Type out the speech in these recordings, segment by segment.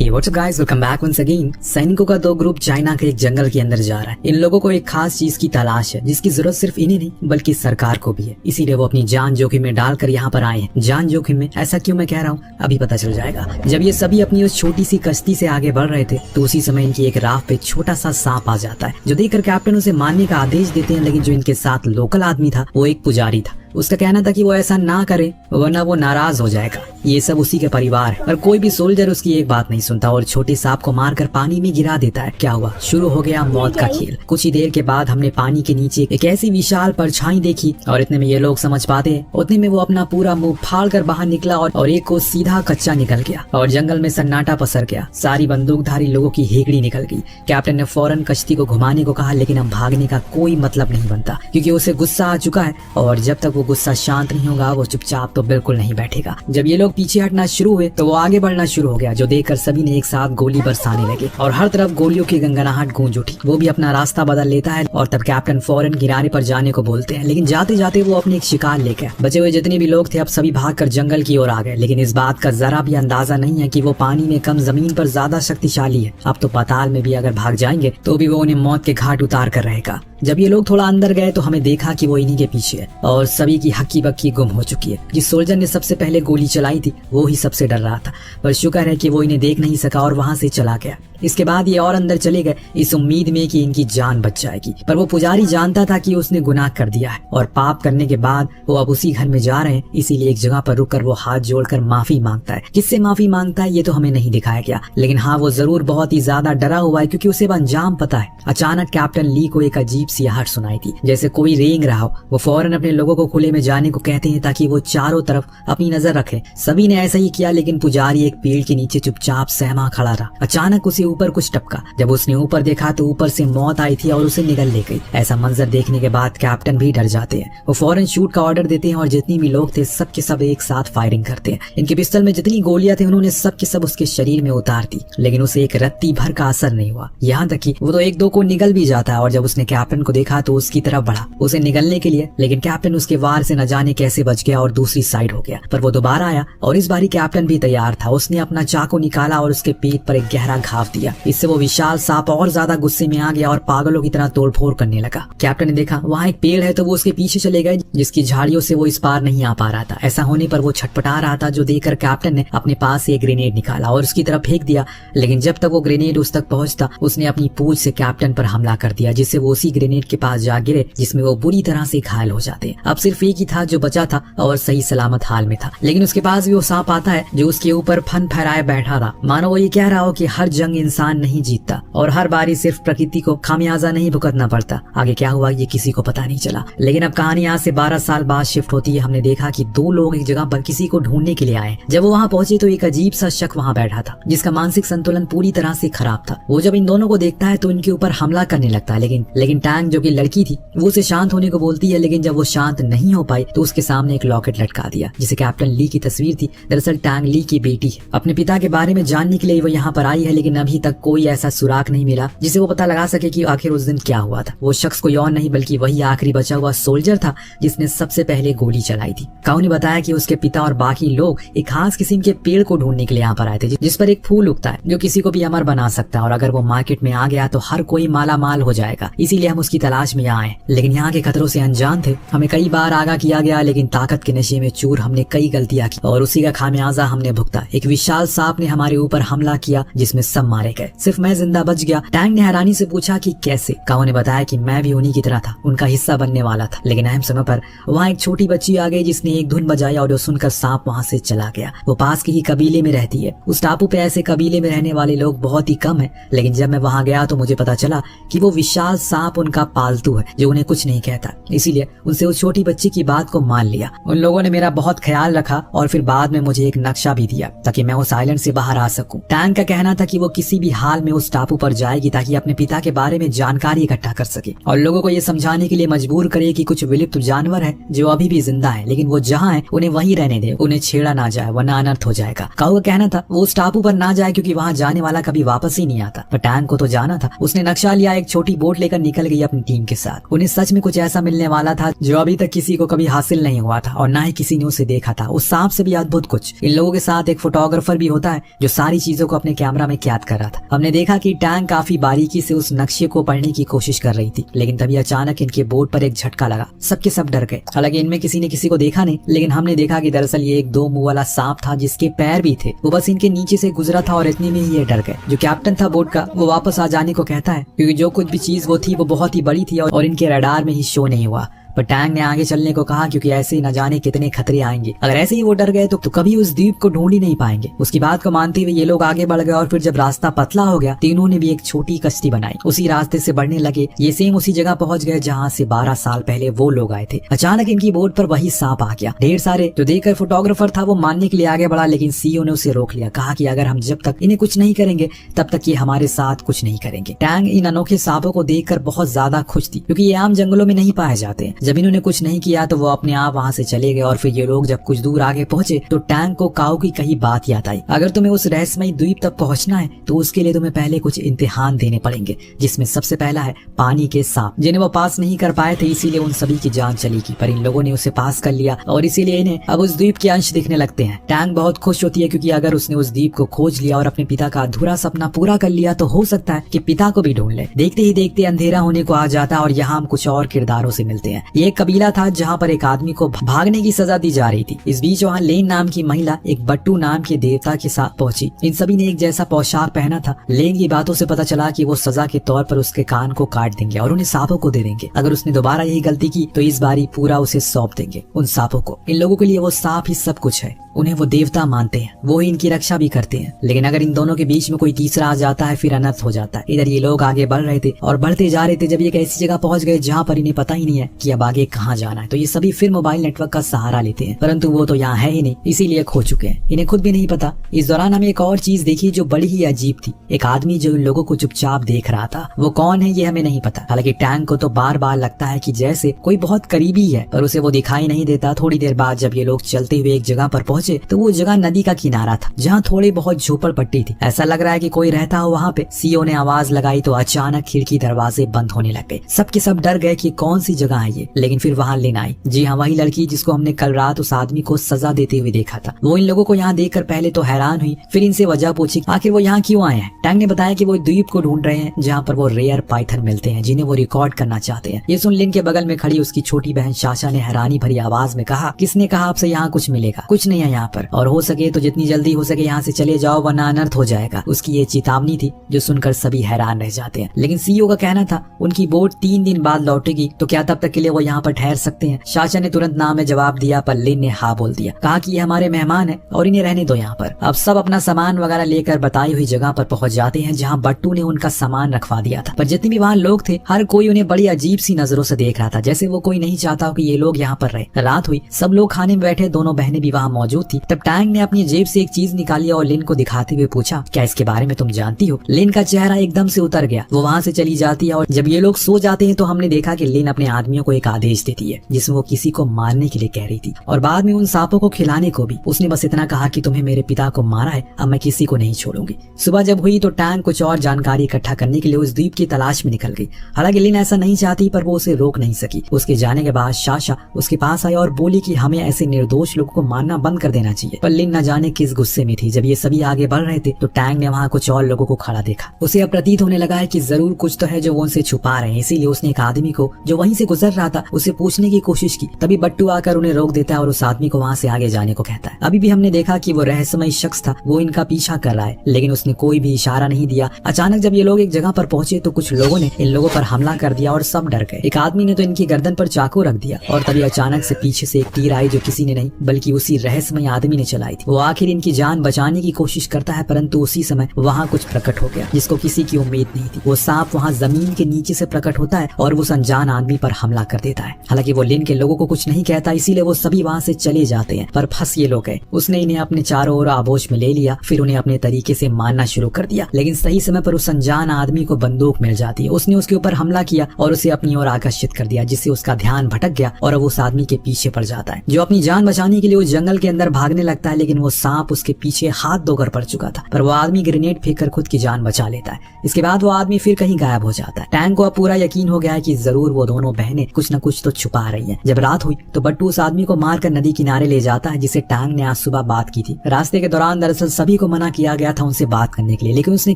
Hey, what's up guys? Welcome back once again। सैनिकों का दो ग्रुप चाइना के एक जंगल के अंदर जा रहा है। इन लोगों को एक खास चीज की तलाश है जिसकी जरूरत सिर्फ इन्हें नहीं बल्कि सरकार को भी है, इसीलिए वो अपनी जान जोखिम में डालकर यहाँ पर आए हैं। जान जोखिम में ऐसा क्यों मैं कह रहा हूँ अभी पता चल जाएगा। जब ये सभी अपनी उस छोटी सी कश्ती से आगे बढ़ रहे थे तो उसी समय इनकी एक राह पे छोटा सा सांप आ जाता है, जो देखकर कैप्टन उसे मारने का आदेश देते हैं। लेकिन जो इनके साथ लोकल आदमी था वो एक पुजारी था। उसका कहना था कि वो ऐसा ना करे वरना वो नाराज हो जाएगा। ये सब उसी के परिवार है, पर कोई भी सोल्जर उसकी एक बात नहीं सुनता और छोटे सांप को मारकर पानी में गिरा देता है। क्या हुआ? शुरू हो गया मौत का खेल। कुछ ही देर के बाद हमने पानी के नीचे एक ऐसी विशाल परछाई देखी और इतने में ये लोग समझ पाते हैं उतने में वो अपना पूरा मुंह फाड़ कर बाहर निकला और एक को सीधा कच्चा निकल गया और जंगल में सन्नाटा पसर गया। सारी बंदूकधारी लोगों की हेगड़ी निकल गई। कैप्टन ने फौरन कश्ती को घुमाने को कहा, लेकिन अब भागने का कोई मतलब नहीं बनता क्योंकि उसे गुस्सा आ चुका है और जब तक वो गुस्सा शांत नहीं होगा वो चुपचाप तो बिल्कुल नहीं बैठेगा। जब ये लोग पीछे हटना शुरू हुए तो वो आगे बढ़ना शुरू हो गया, जो देखकर सभी ने एक साथ गोली बरसाने लगे और हर तरफ गोलियों की गंगनाहट गूंज उठी। वो भी अपना रास्ता बदल लेता है और तब कैप्टन फौरन किनारे पर जाने को बोलते हैं, लेकिन जाते जाते वो अपने एक शिकार लेकर बचे हुए जितने भी लोग थे अब सभी भागकर जंगल की ओर आ गए। लेकिन इस बात का जरा भी अंदाजा नहीं है कि वो पानी में कम जमीन पर ज्यादा शक्तिशाली है। अब तो पाताल में भी अगर भाग जाएंगे तो भी वो उन्हें मौत के घाट उतार कर रहेगा। जब ये लोग थोड़ा अंदर गए तो हमें देखा कि वो इन्हीं के पीछे है और सभी की हक्की बक्की गुम हो चुकी है। जिस सोल्जर ने सबसे पहले गोली चलाई थी वो ही सबसे डर रहा था, पर शुक्र है कि वो इन्हें देख नहीं सका और वहां से चला गया। इसके बाद ये और अंदर चले गए इस उम्मीद में कि इनकी जान बच जाएगी, पर वो पुजारी जानता था कि उसने गुनाह कर दिया है और पाप करने के बाद वो अब उसी घर में जा रहे हैं। इसीलिए एक जगह पर रुककर वो हाथ जोड़कर माफी मांगता है। किससे माफी मांगता है ये तो हमें नहीं दिखाया गया, लेकिन हाँ वो जरूर बहुत ही ज्यादा डरा हुआ है क्योंकि उसे अंजाम पता है। अचानक कैप्टन ली को एक अजीब सी आहट सुनाई थी, जैसे कोई रेंग रहा हो। वो फौरन अपने लोगों को खुले में जाने को कहते हैं ताकि वो चारों तरफ अपनी नजर रखे। सभी ने ऐसा ही किया, लेकिन पुजारी एक पेड़ के नीचे चुपचाप सहमा खड़ा रहा। अचानक उसे ऊपर कुछ टपका। जब उसने ऊपर देखा तो ऊपर से मौत आई थी और उसे निगल ले गई। ऐसा मंजर देखने के बाद कैप्टन भी डर जाते हैं। वो फौरन शूट का ऑर्डर देते हैं और जितनी भी लोग थे सब के सब एक साथ फायरिंग करते हैं। इनके पिस्टल में जितनी गोलियां थी उन्होंने सब के सब उसके शरीर में उतार दी, लेकिन उसे एक रत्ती भर का असर नहीं हुआ। यहाँ तक कि वो तो एक दो को निगल भी जाता है और जब उसने कैप्टन को देखा तो उसकी तरफ बढ़ा उसे निगलने के लिए, लेकिन कैप्टन उसके वार से न जाने कैसे बच गया और दूसरी साइड हो गया। पर वो दोबारा आया और इस बारी कैप्टन भी तैयार था। उसने अपना चाकू निकाला और उसके पेट पर एक गहरा घाव दिया। इससे वो विशाल सांप और ज्यादा गुस्से में आ गया और पागलों की तरह तोड़फोड़ करने लगा। कैप्टन ने देखा वहाँ एक पेड़ है तो वो उसके पीछे चले गए, जिसकी झाड़ियों से वो इस पार नहीं आ पा रहा था। ऐसा होने पर वो छटपटा रहा था, जो देखकर कैप्टन ने अपने पास से एक ग्रेनेड निकाला और उसकी तरफ फेंक दिया। लेकिन जब तक वो ग्रेनेड उस तक पहुंचता उसने अपनी पूंछ से कैप्टन पर हमला कर दिया, जिससे वो उसी ग्रेनेड के पास जा गिरे जिसमें वो बुरी तरह से घायल हो जाते। अब सिर्फ एक ही था जो बचा था और सही सलामत हाल में था, लेकिन उसके पास भी वो सांप आता है जो उसके ऊपर फन फहराए बैठा था। मानो वो ये कह रहा हो कि हर जंग इंसान नहीं जीतता और हर बारी सिर्फ प्रकृति को खामियाजा नहीं भुगतना पड़ता। आगे क्या हुआ ये किसी को पता नहीं चला, लेकिन अब कहानी यहाँ से 12 साल बाद शिफ्ट होती है। हमने देखा कि दो लोग एक जगह पर किसी को ढूंढने के लिए आए। जब वो वहाँ पहुंचे तो एक अजीब सा शख्स वहाँ बैठा था जिसका मानसिक संतुलन पूरी तरह से खराब था। वो जब इन दोनों को देखता है तो इनके ऊपर हमला करने लगता है, लेकिन टैंग जो कि लड़की थी वो उसे शांत होने को बोलती है। लेकिन जब वो शांत नहीं हो पाई तो उसके सामने एक लॉकेट लटका दिया जिसे कैप्टन ली की तस्वीर थी। दरअसल टैंग ली की बेटी है। अपने पिता के बारे में जानने के लिए वो यहाँ पर आई है, लेकिन अभी तक कोई ऐसा सुराग नहीं मिला जिसे वो पता लगा सके कि आखिर उस दिन क्या हुआ था। वो शख्स कोई और नहीं बल्कि वही आखिरी बचा हुआ सोल्जर था जिसने सबसे पहले गोली चलाई थी। काऊ ने बताया कि उसके पिता और बाकी लोग एक खास किस्म के पेड़ को ढूंढने के लिए यहाँ पर आए थे जिस पर एक फूल उगता है जो किसी को भी अमर बना सकता है और अगर वो मार्केट में आ गया तो हर कोई माला माल हो जाएगा। इसीलिए हम उसकी तलाश में यहाँ आए, लेकिन यहाँ के खतरों से अनजान थे। हमें कई बार आगाह किया गया, लेकिन ताकत के नशे में चूर हमने कई गलतियां की और उसी का खामियाजा हमने भुगता। एक विशाल सांप ने हमारे ऊपर हमला किया जिसमें सब मारे गए, सिर्फ मैं जिंदा बच गया। टैंग ने हैरानी से पूछा कि कैसे। काऊ ने बताया कि मैं भी उन्हीं की तरह था, उनका हिस्सा बनने वाला था, लेकिन अहम समय पर वहाँ एक छोटी बच्ची आ गई जिसने एक धुन बजाई और जो सुनकर सांप वहाँ से चला गया। वो पास के ही कबीले में रहती है। उस टापू पे ऐसे कबीले में रहने वाले लोग बहुत ही कम है, लेकिन जब मैं वहाँ गया तो मुझे पता चला कि वो विशाल सांप उनका पालतू है जो उन्हें कुछ नहीं कहता। इसीलिए उनसे उस छोटी बच्ची की बात को मान लिया। उन लोगों ने मेरा बहुत ख्याल रखा और फिर बाद में मुझे एक नक्शा भी दिया ताकि मैं उस आइलैंड से बाहर आ सकूं। टैंग का कहना था कि वो किसी किसी भी हाल में उस टापू पर जाएगी ताकि अपने पिता के बारे में जानकारी इकट्ठा कर सके और लोगों को ये समझाने के लिए मजबूर करे कि कुछ विलुप्त जानवर है जो अभी भी जिंदा है, लेकिन वो जहाँ है उन्हें वहीं रहने दे, उन्हें छेड़ा ना जाए वरना अनर्थ हो जाएगा। काऊ का कहना था वो उस टापू पर ना जाए क्योंकि वहाँ जाने वाला कभी वापस ही नहीं आता, पर टैंग को तो जाना था। उसने नक्शा लिया, एक छोटी बोट लेकर निकल गई अपनी टीम के साथ। उन्हें सच में कुछ ऐसा मिलने वाला था जो अभी तक किसी को कभी हासिल नहीं हुआ था और ना ही किसी ने उसे देखा था। उस सांप से भी अद्भुत कुछ। इन लोगों के साथ एक फोटोग्राफर भी होता है जो सारी चीजों को अपने कैमरा में कैद कर रहा था। हमने देखा कि टैंग काफी बारीकी से उस नक्शे को पढ़ने की कोशिश कर रही थी, लेकिन तभी अचानक इनके बोट पर एक झटका लगा। सबके सब डर गए। हालांकि इनमें किसी ने किसी को देखा नहीं, लेकिन हमने देखा कि दरअसल ये एक 2 मुंह वाला सांप था जिसके पैर भी थे। वो बस इनके नीचे से गुजरा था और इतने में ही ये डर गए। जो कैप्टन था बोट का वो वापस आ जाने को कहता है क्योंकि जो कुछ भी चीज वो थी वो बहुत ही बड़ी थी और इनके रडार में ही शो नहीं हुआ। पर टैंग ने आगे चलने को कहा क्योंकि ऐसे ही न जाने कितने खतरे आएंगे। अगर ऐसे ही वो डर गए तो कभी उस द्वीप को ढूंढ ही नहीं पाएंगे। उसकी बात को मानते हुए ये लोग आगे बढ़ गए और फिर जब रास्ता पतला हो गया तो इन्होंने भी एक छोटी कश्ती बनाई। उसी रास्ते से बढ़ने लगे। ये सेम उसी जगह पहुंच गए जहाँ से 12 साल पहले वो लोग आए थे। अचानक इनकी बोट पर वही सांप आ गया, ढेर सारे। जो देखकर फोटोग्राफर था वो मानने के लिए आगे बढ़ा, लेकिन सीईओ ने उसे रोक लिया। कहा कि अगर हम जब तक इन्हें कुछ नहीं करेंगे तब तक ये हमारे साथ कुछ नहीं करेंगे। टैंग इन अनोखे सांपों को देखकर बहुत ज्यादा खुश थी क्योंकि ये आम जंगलों में नहीं पाए जाते। जब इन्होंने कुछ नहीं किया तो वो अपने आप वहाँ से चले गए और फिर ये लोग जब कुछ दूर आगे पहुंचे तो टैंग को काऊ की कही बात याद आई। अगर तुम्हें उस रहस्यमयी द्वीप तक पहुंचना है तो उसके लिए तुम्हें पहले कुछ इम्तिहान देने पड़ेंगे, जिसमें सबसे पहला है पानी के सांप, जिन्हें वो पास नहीं कर पाए थे, इसीलिए उन सभी की जान चली गई। पर इन लोगों ने उसे पास कर लिया और इसीलिए इन्हें अब उस द्वीप के अंश दिखने लगते हैं। टैंग बहुत खुश होती है क्योंकि अगर उसने उस द्वीप को खोज लिया और अपने पिता का अधूरा सपना पूरा कर लिया तो हो सकता है कि पिता को भी ढूंढ ले। देखते ही देखते अंधेरा होने को आ जाता है और यहाँ हम कुछ और किरदारों से मिलते हैं। ये एक कबीला था जहाँ पर एक आदमी को भागने की सजा दी जा रही थी। इस बीच वहाँ लेन नाम की महिला एक बट्टू नाम के देवता के साथ पहुंची। इन सभी ने एक जैसा पोशाक पहना था। लेन की बातों से पता चला कि वो सजा के तौर पर उसके कान को काट देंगे और उन्हें सांपों को दे देंगे। अगर उसने दोबारा यही गलती की तो इस बारी पूरा उसे सौंप देंगे उन सांपों को। इन लोगों के लिए वो सांप ही सब कुछ है। उन्हें वो देवता मानते हैं, वो ही इनकी रक्षा भी करते हैं। लेकिन अगर इन दोनों के बीच में कोई तीसरा आ जाता है फिर अनर्थ हो जाता है। इधर ये लोग आगे बढ़ रहे थे और बढ़ते जा रहे थे जब ये एक ऐसी जगह पहुंच गए जहाँ पर इन्हें पता ही नहीं है कि अब आगे कहाँ जाना है। तो ये सभी फिर मोबाइल नेटवर्क का सहारा लेते हैं, परंतु वो तो यहाँ है ही नहीं, इसीलिए खो चुके हैं। इन्हें खुद भी नहीं पता। इस दौरान हमें एक और चीज देखी जो बड़ी ही अजीब थी। एक आदमी जो इन लोगों को चुपचाप देख रहा था। वो कौन है ये हमें नहीं पता। हालांकि टैंग को तो बार बार लगता है कि जैसे कोई बहुत करीबी है, पर उसे वो दिखाई नहीं देता। थोड़ी देर बाद जब ये लोग चलते हुए एक जगह पर पहुंचे तो वो जगह नदी का किनारा था जहाँ थोड़ी बहुत झोपड़पट्टी थी। ऐसा लग रहा है कि कोई रहता हो वहाँ पे। सीईओ ने आवाज लगाई तो अचानक खिड़की दरवाजे बंद होने लग गए। सबके सब डर गए कि कौन सी जगह है ये। लेकिन फिर वहाँ लिन आई। जी हाँ, वही लड़की जिसको हमने कल रात उस आदमी को सजा देते हुए देखा था। वो इन लोगों को यहाँ देखकर पहले तो हैरान हुई, फिर इनसे वजह पूछी आखिर वो यहाँ क्यों आए हैं। टैंग ने बताया कि वो द्वीप को ढूंढ रहे हैं जहाँ पर वो रेयर पाइथन मिलते हैं जिन्हें वो रिकॉर्ड करना चाहते हैं। ये सुन लिन के बगल में खड़ी उसकी छोटी बहन शाशा ने हैरानी भरी आवाज में कहा, किसने कहा आपसे यहाँ कुछ मिलेगा? कुछ नहीं है यहाँ पर, और हो सके तो जितनी जल्दी हो सके यहाँ से चले जाओ वरना अनर्थ हो जाएगा। उसकी ये चेतावनी थी जो सुनकर सभी हैरान रह जाते हैं। लेकिन सीईओ का कहना था उनकी बोट 3 दिन बाद लौटेगी तो क्या तब तक के लिए वो यहाँ पर ठहर सकते हैं? शाशा ने तुरंत ना में जवाब दिया, पर लिन ने हाँ बोल दिया। कहा कि ये हमारे मेहमान है और इन्हें रहने दो यहाँ पर। अब सब अपना सामान वगैरह लेकर बताई हुई जगह पर पहुंच जाते हैं जहाँ बट्टू ने उनका सामान रखवा दिया था। पर जितने भी वहाँ लोग थे हर कोई उन्हें बड़ी अजीब सी नजरों से देख रहा था, जैसे वो कोई नहीं चाहता हो कि ये लोग यहाँ पर रहे। रात हुई, सब लोग खाने में बैठे, दोनों बहनें भी वहाँ मौजूद थी। तब टैंग ने अपनी जेब से एक चीज निकाली और लिन को दिखाते हुए पूछा, क्या इसके बारे में तुम जानती हो? लिन का चेहरा एकदम से उतर गया। वो वहाँ से चली जाती है और जब ये लोग सो जाते हैं तो हमने देखा कि लिन अपने आदमियों को एक आदेश देती है जिसमें वो किसी को मारने के लिए कह रही थी और बाद में उन सांपों को खिलाने को भी। उसने बस इतना कहा कि तुम्हें मेरे पिता को मारा है, अब मैं किसी को नहीं छोड़ूंगी। सुबह जब हुई तो टैंग कुछ और जानकारी इकट्ठा करने के लिए उस द्वीप की तलाश में निकल गई। हालांकि लिन ऐसा नहीं चाहती पर वो उसे रोक नहीं सकी। उसके जाने के बाद शाशा उसके पास आई और बोली कि हमें ऐसे निर्दोष लोगों को मारना बंद कर देना चाहिए। पर लिन न जाने किस गुस्से में थी। जब ये सभी आगे बढ़ रहे थे तो टैंग ने वहाँ कुछ और लोगों को खड़ा देखा। उसे अब प्रतीत होने लगा है कि जरूर कुछ तो है जो वो उनसे छुपा रहे हैं। इसीलिए उसने एक आदमी को जो वहीं से गुजर रहा था उसे पूछने की कोशिश की। तभी बट्टू आकर उन्हें रोक देता है और उस आदमी को वहाँ से आगे जाने को कहता है। अभी भी हमने देखा कि वो रहस्यमय शख्स था, वो इनका पीछा कर रहा है, लेकिन उसने कोई भी इशारा नहीं दिया। अचानक जब ये लोग एक जगह पर पहुंचे तो कुछ लोगों ने इन लोगों पर हमला कर दिया और सब डर गए। एक आदमी ने तो इनकी गर्दन पर चाकू रख दिया और तभी अचानक से पीछे से एक तीर आई जो किसी ने नहीं बल्कि उसी रहस्यमय आदमी ने चलाई थी। वो आखिर इनकी जान बचाने की कोशिश करता है, परंतु उसी समय वहाँ कुछ प्रकट हो गया जिसको किसी की उम्मीद नहीं थी। वो सांप वहाँ जमीन के नीचे से प्रकट होता है और वो अनजान आदमी पर हमला कर देता देता है। हालांकि वो लिन के लोगों को कुछ नहीं कहता, इसीलिए वो सभी वहाँ से चले जाते हैं, पर फंस ये लोग गए। उसने इन्हें अपने चारों ओर आबोश में ले लिया, फिर उन्हें अपने तरीके से मारना शुरू कर दिया। लेकिन सही समय पर उस अनजान आदमी को बंदूक मिल जाती है। उसने उसके ऊपर हमला किया और उसे अपनी ओर आकर्षित कर दिया, जिससे उसका ध्यान भटक गया और अब उस आदमी के पीछे पड़ जाता है, जो अपनी जान बचाने के लिए उस जंगल के अंदर भागने लगता है। लेकिन वो सांप उसके पीछे हाथ धोकर पड़ चुका था, पर वो आदमी ग्रेनेड फेंक कर खुद की जान बचा लेता है। इसके बाद वो आदमी फिर कहीं गायब हो जाता है। टैंग को अब पूरा यकीन हो गया है कि जरूर वो दोनों बहनें कुछ न कुछ तो छुपा रही हैं। जब रात हुई तो बट्टू उस आदमी को मारकर नदी किनारे ले जाता है, जिसे टैंग ने आज सुबह बात की थी। रास्ते के दौरान दरअसल सभी को मना किया गया था उनसे बात करने के लिए, लेकिन उसने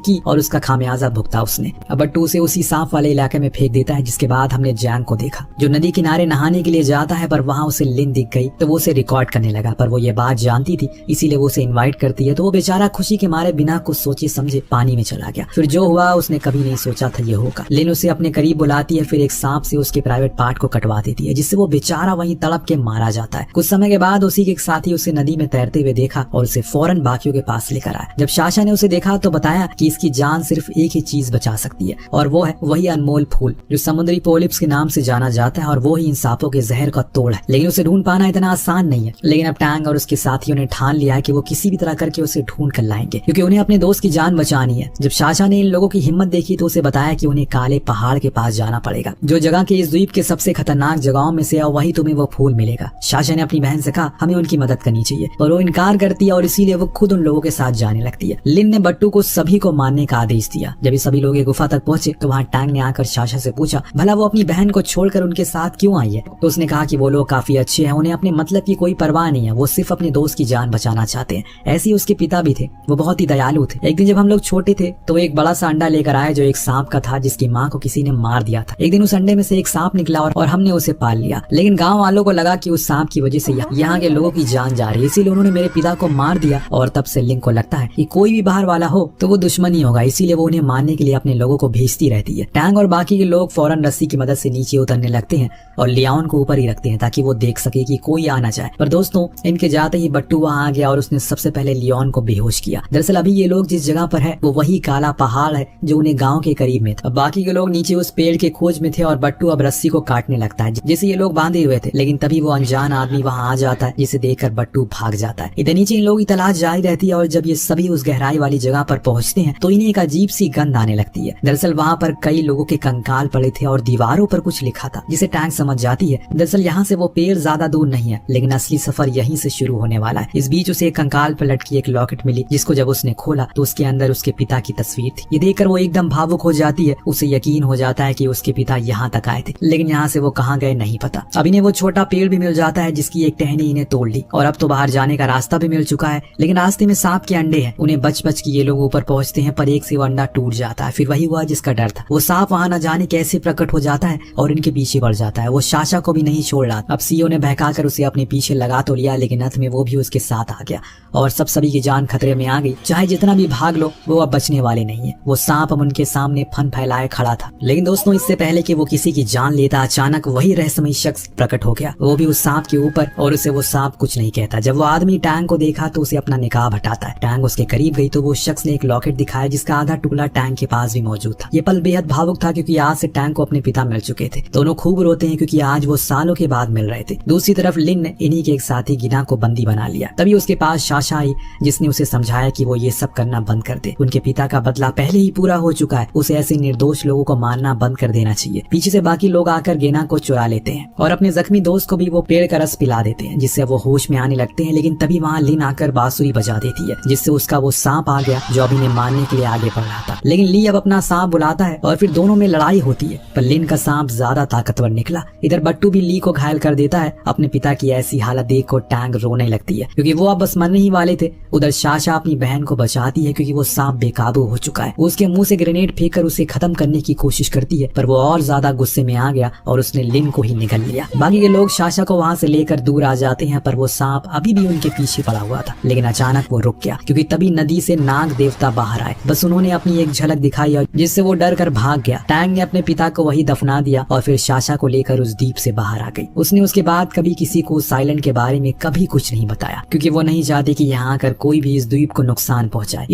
की और उसका खामियाजा भुगता उसने। अब बट्टू उसे उसी सांप वाले इलाके में फेंक देता है, जिसके बाद हमने जैंग को देखा जो नदी किनारे नहाने के लिए जाता है, पर वहाँ उसे लिन दिख गई तो वो उसे रिकॉर्ड करने लगा। पर वो ये बात जानती थी, इसीलिए वो उसे इनवाइट करती है, तो वो बेचारा खुशी के मारे बिना कुछ सोचे समझे पानी में चला गया। फिर जो हुआ उसने कभी नहीं सोचा था ये होगा। लिन उसे अपने करीब बुलाती है, फिर एक सांप से उसके प्राइवेट पार्ट को कटवा देती है, जिससे वो बेचारा वहीं तड़प के मारा जाता है। कुछ समय के बाद उसी के एक साथी उसे नदी में तैरते हुए देखा और उसे फौरन बाकियों के पास लेकर आया। जब साशा ने उसे देखा तो बताया कि इसकी जान सिर्फ एक ही चीज बचा सकती है, और वो है वही अनमोल फूल जो समुद्री पोलिप्स के नाम से जाना जाता है, और वो ही इन सांपों के जहर का तोड़ है। लेकिन उसे ढूंढ पाना इतना आसान नहीं है। लेकिन अब टैंग और उसके साथियों ने ठान लिया है कि वो किसी भी तरह करके उसे ढूंढ कर लाएंगे, क्योंकि उन्हें अपने दोस्त की जान बचानी है। जब साशा ने इन लोगों की हिम्मत देखी तो उसे बताया कि उन्हें काले पहाड़ के पास जाना पड़ेगा, जो जगह के इस द्वीप के सबसे खतरनाक जगहों में से है, वही तुम्हें वो फूल मिलेगा। साशा ने अपनी बहन से कहा हमें उनकी मदद करनी चाहिए, पर वो इनकार करती है और इसीलिए वो खुद उन लोगों के साथ जाने लगती है। लिन ने बट्टू को सभी को मारने का आदेश दिया। जब ये सभी लोग गुफा तक पहुंचे तो वहाँ टैंग ने आकर साशा से पूछा भला वो अपनी बहन को छोड़कर उनके साथ क्यों आई है। तो उसने कहा कि वो लोग काफी अच्छे हैं, उन्हें अपने मतलब की कोई परवाह नहीं है, वो सिर्फ अपने दोस्त की जान बचाना चाहते हैं। ऐसे ही उसके पिता भी थे, वो बहुत ही दयालु थे। एक दिन जब हम लोग छोटे थे तो एक बड़ा सा अंडा लेकर आए जो एक सांप का था, जिसकी माँ को किसी ने मार दिया था। एक दिन उस अंडे में से एक सांप निकला और हमने उसे पाल लिया। लेकिन गाँव वालों को लगा कि उस सांप की वजह से यहाँ के लोगों की जान जा रही है, इसीलिए उन्होंने मेरे पिता को मार दिया। और तब से लिंक को लगता है कि कोई भी बाहर वाला हो तो वो दुश्मन ही होगा, इसीलिए वो उन्हें मारने के लिए अपने लोगों को भेजती रहती है। टैंग और बाकी के लोग फौरन रस्सी की मदद से नीचे उतरने लगते हैं और लियाओन को ऊपर ही रखते हैं ताकि वो देख सके कि कोई आ ना जाए। पर दोस्तों इनके जाते ही बट्टू वहाँ आ गया और उसने सबसे पहले लियोन को बेहोश किया। दरअसल अभी ये लोग जिस जगह पर है वो वही काला पहाड़ है जो उन्हें गाँव के करीब में था। बाकी के लोग नीचे उस पेड़ के खोज में थे और बट्टू अब रस्सी को काटने लगता है जिसे ये लोग बांधे हुए थे। लेकिन तभी वो अनजान आदमी वहाँ आ जाता है, जिसे देखकर बट्टू भाग जाता है। इधर नीचे इन लोगों की तलाश जारी रहती है और जब ये सभी उस गहराई वाली जगह पर पहुंचते हैं तो इन्हें एक अजीब सी गंध आने लगती है। दरअसल वहाँ पर कई लोगों के कंकाल पड़े थे और दीवारों पर कुछ लिखा था, जिसे टैंक समझ जाती है दरअसल यहाँ से वो पेड़ ज्यादा दूर नहीं है, लेकिन असली सफर यहीं से शुरू होने वाला है। इस बीच उसे एक कंकाल पर लटकी एक लॉकेट मिली, जिसको जब उसने खोला तो उसके अंदर उसके पिता की तस्वीर थी। ये देखकर वो एकदम भावुक हो जाती है। उसे यकीन हो जाता है कि उसके पिता यहाँ तक आए थे, लेकिन यहाँ से वो कहाँ गए नहीं पता। अब इन्हें वो छोटा पेड़ भी मिल जाता है जिसकी एक टहनी इन्हें तोड़ ली, और अब तो बाहर जाने का रास्ता भी मिल चुका है। लेकिन रास्ते में सांप के अंडे हैं। उन्हें बच बच के ये लोग ऊपर पहुंचते हैं, पर एक से वो अंडा टूट जाता है। फिर वही हुआ जिसका डर था। वो सांप वहाँ न जाने कैसे प्रकट हो जाता है और इनके पीछे बढ़ जाता है। वो साशा को भी नहीं छोड़ रहा। अब सीओ ने बहकाकर उसे अपने पीछे लगा तो लिया, लेकिन अंत में वो भी उसके साथ आ गया और सभी की जान खतरे में आ गई। चाहे जितना भी भाग लो वो अब बचने वाले नहीं है। वो सांप अब उनके सामने फन फैलाए खड़ा था। लेकिन दोस्तों इससे पहले कि वो किसी की जान लेता, अचानक वही रहस्यमयी शख्स प्रकट हो गया, वो भी उस सांप के ऊपर, और उसे वो सांप कुछ नहीं कहता। जब वो आदमी टैंग को देखा तो उसे अपना निकाब हटाता है। टैंग उसके करीब गई तो वो शख्स ने एक लॉकेट दिखाया जिसका आधा टुकड़ा टैंग के पास भी मौजूद था। ये पल बेहद भावुक था क्योंकि आज से टैंग को अपने पिता मिल चुके थे। दोनों खूब रोते हैं क्योंकि आज वो सालों के बाद मिल रहे थे। दूसरी तरफ लिन ने इन्हीं के एक साथी गिना को बंदी बना लिया। तभी उसके पास साशा आई जिसने उसे समझाया कि वो ये सब करना बंद कर दे। उनके पिता का बदला पहले ही पूरा हो चुका है, उसे ऐसे निर्दोष लोगों को मारना बंद कर देना चाहिए। पीछे से बाकी लोग आकर गेना को चुरा लेते हैं और अपने जख्मी दोस्त को भी वो पेड़ का रस पिला देते हैं, जिससे वो होश में आने लगते हैं। लेकिन तभी वहाँ लिन आकर बांसुरी बजा देती है, जिससे उसका वो सांप आ गया जो अभी ने मारने के लिए आगे बढ़ रहा था। लेकिन ली अब अपना सांप बुलाता है और फिर दोनों में लड़ाई होती है, पर लिन का सांप ज्यादा ताकतवर निकला। इधर बट्टू भी ली को घायल कर देता है। अपने पिता की ऐसी हालत देख कर टैंग रोने लगती है क्योंकि वो अब बस मरने ही वाले थे। उधर साशा अपनी बहन को बचाती है क्योंकि वो सांप बेकाबू हो चुका है। वो उसके मुंह से ग्रेनेड फेंककर उसे खत्म करने की कोशिश करती है, पर वो और ज्यादा गुस्से में आ गया और उसने लिन को ही निगल लिया। बाकी के लोग साशा को वहाँ से लेकर दूर आ जाते हैं, पर वो सांप अभी भी उनके पीछे पड़ा हुआ था। लेकिन अचानक वो रुक गया क्योंकि तभी नदी से नाग देवता बाहर आए। बस उन्होंने अपनी एक झलक दिखाई और जिससे वो डर कर भाग गया। टैंग ने अपने पिता को वही दफना दिया और फिर साशा को लेकर उस द्वीप से बाहर आ गई। उसने उसके बाद कभी किसी को साइलेंट के बारे में कभी कुछ नहीं बताया क्योंकि वो नहीं चाहती कि यहाँ आकर कोई भी इस द्वीप को नुकसान पहुंचाए।